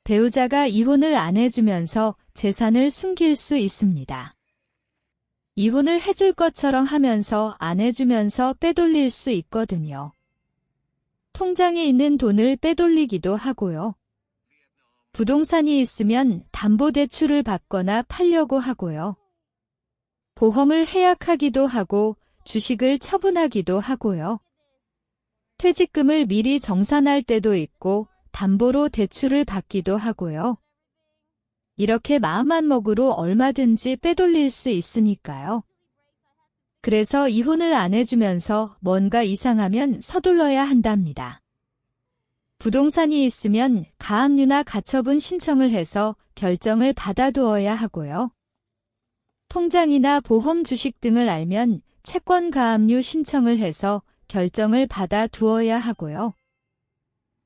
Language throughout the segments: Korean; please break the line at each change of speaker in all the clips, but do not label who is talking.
배우자가 이혼을 안 해주면서 재산을 숨길 수 있습니다. 이혼을 해줄 것처럼 하면서 안 해주면서 빼돌릴 수 있거든요. 통장에 있는 돈을 빼돌리기도 하고요. 부동산이 있으면 담보대출을 받거나 팔려고 하고요. 보험을 해약하기도 하고 주식을 처분하기도 하고요. 퇴직금을 미리 정산할 때도 있고 담보로 대출을 받기도 하고요. 이렇게 마음만 먹으로 얼마든지 빼돌릴 수 있으니까요. 그래서 이혼을 안 해주면서 뭔가 이상하면 서둘러야 한답니다. 부동산이 있으면 가압류나 가처분 신청을 해서 결정을 받아두어야 하고요. 통장이나 보험 주식 등을 알면 채권 가압류 신청을 해서 결정을 받아두어야 하고요.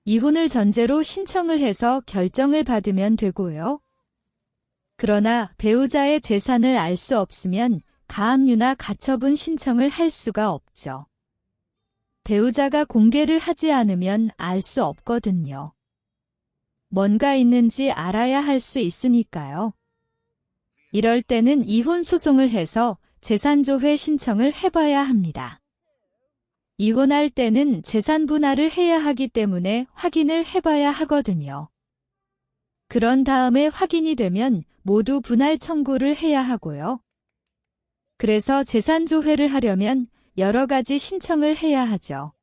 이혼을 전제로 신청을 해서 결정을 받으면 되고요. 그러나 배우자의 재산을 알 수 없으면 가압류나 가처분 신청을 할 수가 없죠. 배우자가 공개를 하지 않으면 알 수 없거든요. 뭔가 있는지 알아야 할 수 있으니까요. 이럴 때는 이혼 소송을 해서 재산조회 신청을 해봐야 합니다. 이혼할 때는 재산 분할을 해야 하기 때문에 확인을 해봐야 하거든요. 그런 다음에 확인이 되면 모두 분할 청구를 해야 하고요. 그래서 재산조회를 하려면 여러 가지 신청을 해야 하죠.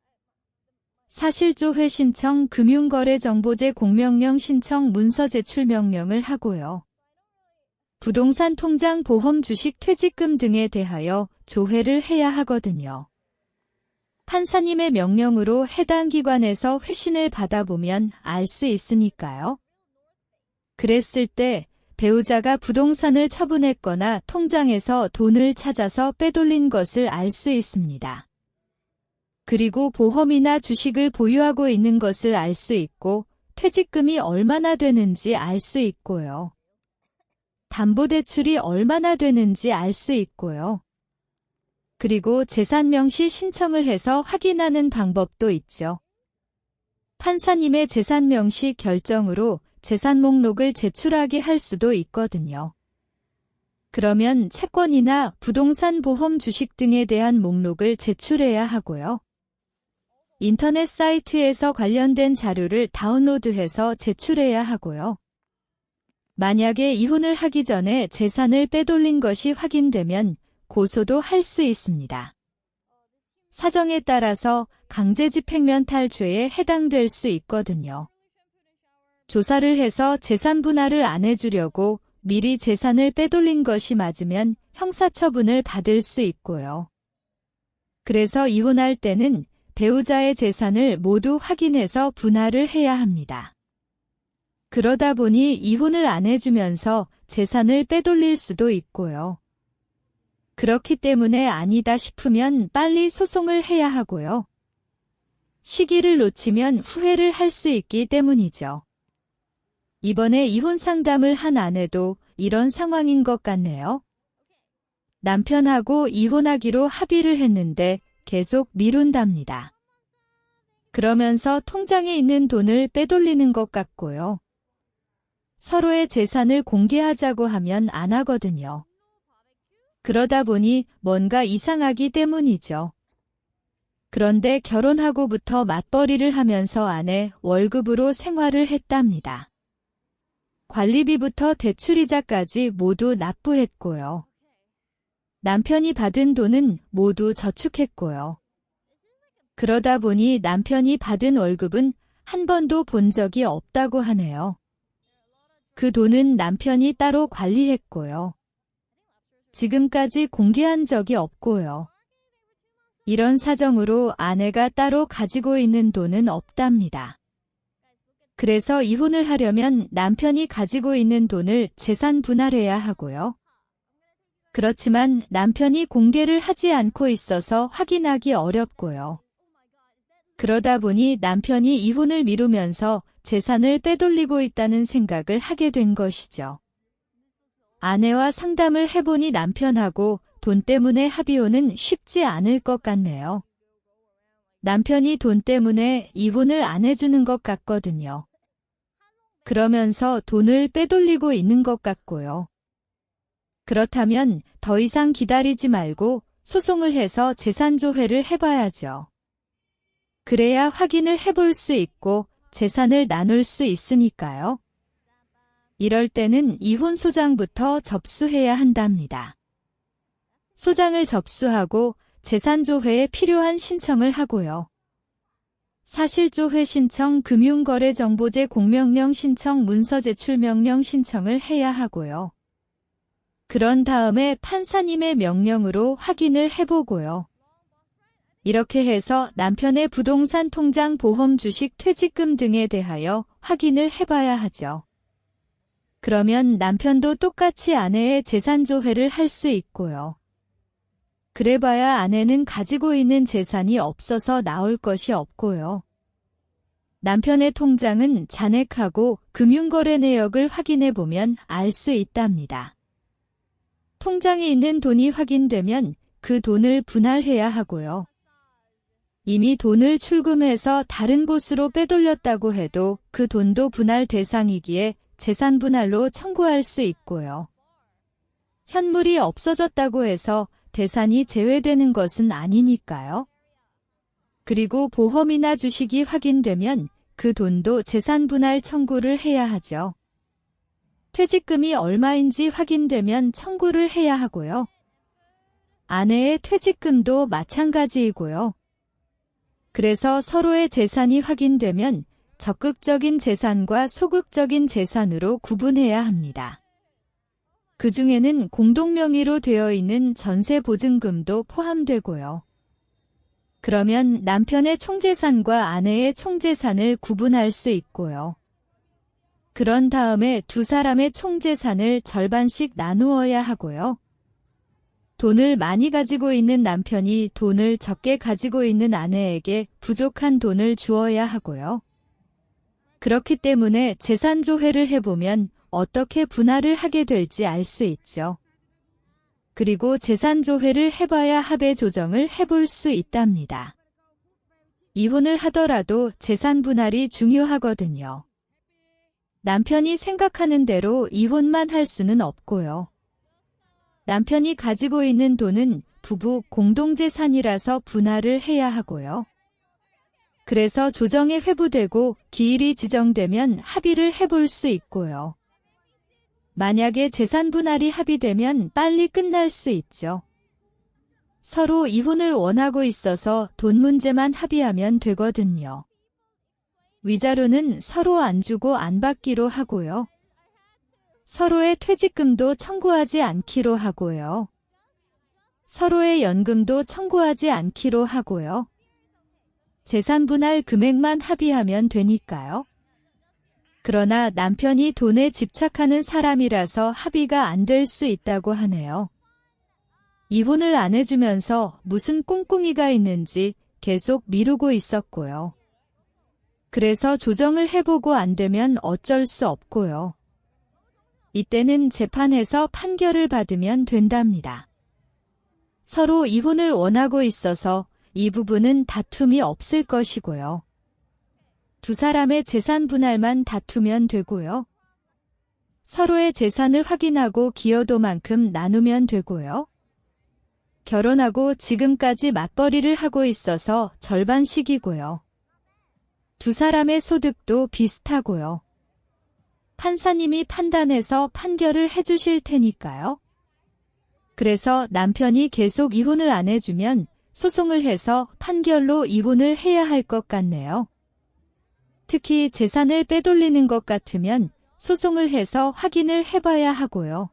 사실조회 신청, 금융거래정보제 공명령 신청, 문서 제출 명령을 하고요. 부동산 통장, 보험, 주식, 퇴직금 등에 대하여 조회를 해야 하거든요. 판사님의 명령으로 해당 기관에서 회신을 받아보면 알 수 있으니까요. 그랬을 때 배우자가 부동산을 처분했거나 통장에서 돈을 찾아서 빼돌린 것을 알 수 있습니다. 그리고 보험이나 주식을 보유하고 있는 것을 알 수 있고 퇴직금이 얼마나 되는지 알 수 있고요. 담보대출이 얼마나 되는지 알 수 있고요. 그리고 재산명시 신청을 해서 확인하는 방법도 있죠. 판사님의 재산명시 결정으로 재산 목록을 제출하게 할 수도 있거든요. 그러면 채권이나 부동산, 보험, 주식 등에 대한 목록을 제출해야 하고요. 인터넷 사이트에서 관련된 자료를 다운로드해서 제출해야 하고요. 만약에 이혼을 하기 전에 재산을 빼돌린 것이 확인되면 고소도 할 수 있습니다. 사정에 따라서 강제집행면탈죄에 해당될 수 있거든요. 조사를 해서 재산 분할을 안 해주려고 미리 재산을 빼돌린 것이 맞으면 형사처분을 받을 수 있고요. 그래서 이혼할 때는 배우자의 재산을 모두 확인해서 분할을 해야 합니다. 그러다 보니 이혼을 안 해주면서 재산을 빼돌릴 수도 있고요. 그렇기 때문에 아니다 싶으면 빨리 소송을 해야 하고요. 시기를 놓치면 후회를 할 수 있기 때문이죠. 이번에 이혼 상담을 한 아내도 이런 상황인 것 같네요. 남편하고 이혼하기로 합의를 했는데 계속 미룬답니다. 그러면서 통장에 있는 돈을 빼돌리는 것 같고요. 서로의 재산을 공개하자고 하면 안 하거든요. 그러다 보니 뭔가 이상하기 때문이죠. 그런데 결혼하고부터 맞벌이를 하면서 아내 월급으로 생활을 했답니다. 관리비부터 대출이자까지 모두 납부했고요. 남편이 받은 돈은 모두 저축했고요. 그러다 보니 남편이 받은 월급은 한 번도 본 적이 없다고 하네요. 그 돈은 남편이 따로 관리했고요. 지금까지 공개한 적이 없고요. 이런 사정으로 아내가 따로 가지고 있는 돈은 없답니다. 그래서 이혼을 하려면 남편이 가지고 있는 돈을 재산 분할해야 하고요. 그렇지만 남편이 공개를 하지 않고 있어서 확인하기 어렵고요. 그러다 보니 남편이 이혼을 미루면서 재산을 빼돌리고 있다는 생각을 하게 된 것이죠. 아내와 상담을 해보니 남편하고 돈 때문에 합의호는 쉽지 않을 것 같네요. 남편이 돈 때문에 이혼을 안 해주는 것 같거든요. 그러면서 돈을 빼돌리고 있는 것 같고요. 그렇다면 더 이상 기다리지 말고 소송을 해서 재산조회를 해봐야죠. 그래야 확인을 해볼 수 있고 재산을 나눌 수 있으니까요. 이럴 때는 이혼 소장부터 접수해야 한답니다. 소장을 접수하고 재산조회에 필요한 신청을 하고요. 사실조회 신청, 금융거래정보제 공명령 신청, 문서제출명령 신청을 해야 하고요. 그런 다음에 판사님의 명령으로 확인을 해보고요. 이렇게 해서 남편의 부동산 통장, 보험, 주식, 퇴직금 등에 대하여 확인을 해봐야 하죠. 그러면 남편도 똑같이 아내의 재산조회를 할 수 있고요. 그래봐야 아내는 가지고 있는 재산이 없어서 나올 것이 없고요. 남편의 통장은 잔액하고 금융거래 내역을 확인해보면 알 수 있답니다. 통장에 있는 돈이 확인되면 그 돈을 분할해야 하고요. 이미 돈을 출금해서 다른 곳으로 빼돌렸다고 해도 그 돈도 분할 대상이기에 재산 분할로 청구할 수 있고요. 현물이 없어졌다고 해서 대산이 제외되는 것은 아니니까요. 그리고 보험이나 주식이 확인되면 그 돈도 재산 분할 청구를 해야 하죠. 퇴직금이 얼마인지 확인되면 청구를 해야 하고요. 아내의 퇴직금도 마찬가지이고요. 그래서 서로의 재산이 확인되면 적극적인 재산과 소극적인 재산으로 구분해야 합니다. 그 중에는 공동명의로 되어 있는 전세보증금도 포함되고요. 그러면 남편의 총재산과 아내의 총재산을 구분할 수 있고요. 그런 다음에 두 사람의 총재산을 절반씩 나누어야 하고요. 돈을 많이 가지고 있는 남편이 돈을 적게 가지고 있는 아내에게 부족한 돈을 주어야 하고요. 그렇기 때문에 재산조회를 해보면 어떻게 분할을 하게 될지 알 수 있죠. 그리고 재산조회를 해봐야 합의 조정을 해볼 수 있답니다. 이혼을 하더라도 재산 분할이 중요하거든요. 남편이 생각하는 대로 이혼만 할 수는 없고요. 남편이 가지고 있는 돈은 부부 공동재산이라서 분할을 해야 하고요. 그래서 조정이 회부되고 기일이 지정되면 합의를 해볼 수 있고요. 만약에 재산 분할이 합의되면 빨리 끝날 수 있죠. 서로 이혼을 원하고 있어서 돈 문제만 합의하면 되거든요. 위자료는 서로 안 주고 안 받기로 하고요. 서로의 퇴직금도 청구하지 않기로 하고요. 서로의 연금도 청구하지 않기로 하고요. 재산 분할 금액만 합의하면 되니까요. 그러나 남편이 돈에 집착하는 사람이라서 합의가 안 될 수 있다고 하네요. 이혼을 안 해주면서 무슨 꿍꿍이가 있는지 계속 미루고 있었고요. 그래서 조정을 해보고 안 되면 어쩔 수 없고요. 이때는 재판에서 판결을 받으면 된답니다. 서로 이혼을 원하고 있어서 이 부분은 다툼이 없을 것이고요. 두 사람의 재산 분할만 다투면 되고요. 서로의 재산을 확인하고 기여도만큼 나누면 되고요. 결혼하고 지금까지 맞벌이를 하고 있어서 절반씩이고요. 두 사람의 소득도 비슷하고요. 판사님이 판단해서 판결을 해주실 테니까요. 그래서 남편이 계속 이혼을 안 해주면 소송을 해서 판결로 이혼을 해야 할 것 같네요. 특히 재산을 빼돌리는 것 같으면 소송을 해서 확인을 해봐야 하고요.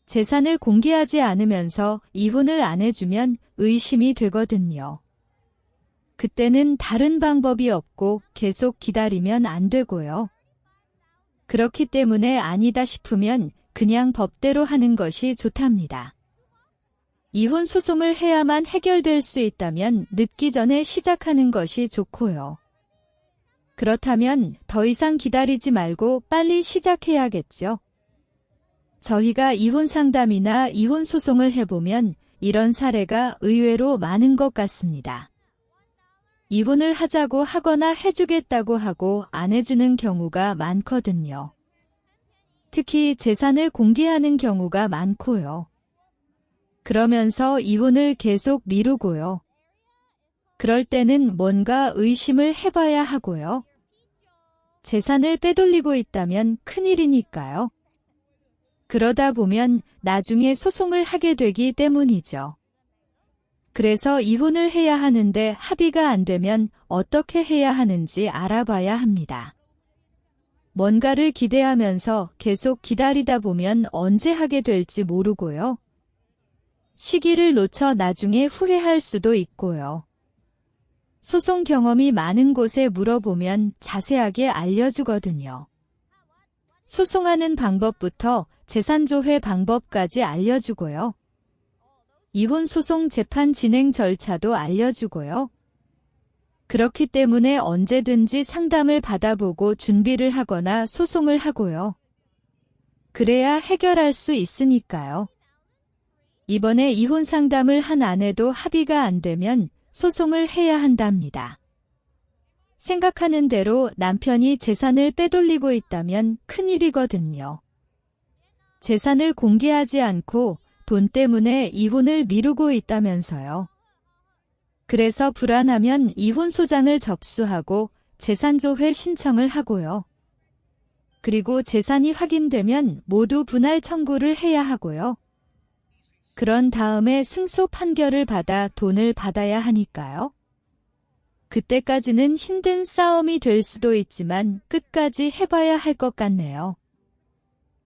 재산을 공개하지 않으면서 이혼을 안 해주면 의심이 되거든요. 그때는 다른 방법이 없고 계속 기다리면 안 되고요. 그렇기 때문에 아니다 싶으면 그냥 법대로 하는 것이 좋답니다. 이혼 소송을 해야만 해결될 수 있다면 늦기 전에 시작하는 것이 좋고요. 그렇다면 더 이상 기다리지 말고 빨리 시작해야겠죠. 저희가 이혼 상담이나 이혼 소송을 해보면 이런 사례가 의외로 많은 것 같습니다. 이혼을 하자고 하거나 해주겠다고 하고 안 해주는 경우가 많거든요. 특히 재산을 공개하는 경우가 많고요. 그러면서 이혼을 계속 미루고요. 그럴 때는 뭔가 의심을 해봐야 하고요. 재산을 빼돌리고 있다면 큰일이니까요. 그러다 보면 나중에 소송을 하게 되기 때문이죠. 그래서 이혼을 해야 하는데 합의가 안 되면 어떻게 해야 하는지 알아봐야 합니다. 뭔가를 기대하면서 계속 기다리다 보면 언제 하게 될지 모르고요. 시기를 놓쳐 나중에 후회할 수도 있고요. 소송 경험이 많은 곳에 물어보면 자세하게 알려주거든요. 소송하는 방법부터 재산조회 방법까지 알려주고요. 이혼 소송 재판 진행 절차도 알려주고요. 그렇기 때문에 언제든지 상담을 받아보고 준비를 하거나 소송을 하고요. 그래야 해결할 수 있으니까요. 이번에 이혼 상담을 한 아내도 합의가 안 되면 소송을 해야 한답니다. 생각하는 대로 남편이 재산을 빼돌리고 있다면 큰일이거든요. 재산을 공개하지 않고 돈 때문에 이혼을 미루고 있다면서요. 그래서 불안하면 이혼소장을 접수하고 재산조회 신청을 하고요. 그리고 재산이 확인되면 모두 분할 청구를 해야 하고요. 그런 다음에 승소 판결을 받아 돈을 받아야 하니까요. 그때까지는 힘든 싸움이 될 수도 있지만 끝까지 해봐야 할 것 같네요.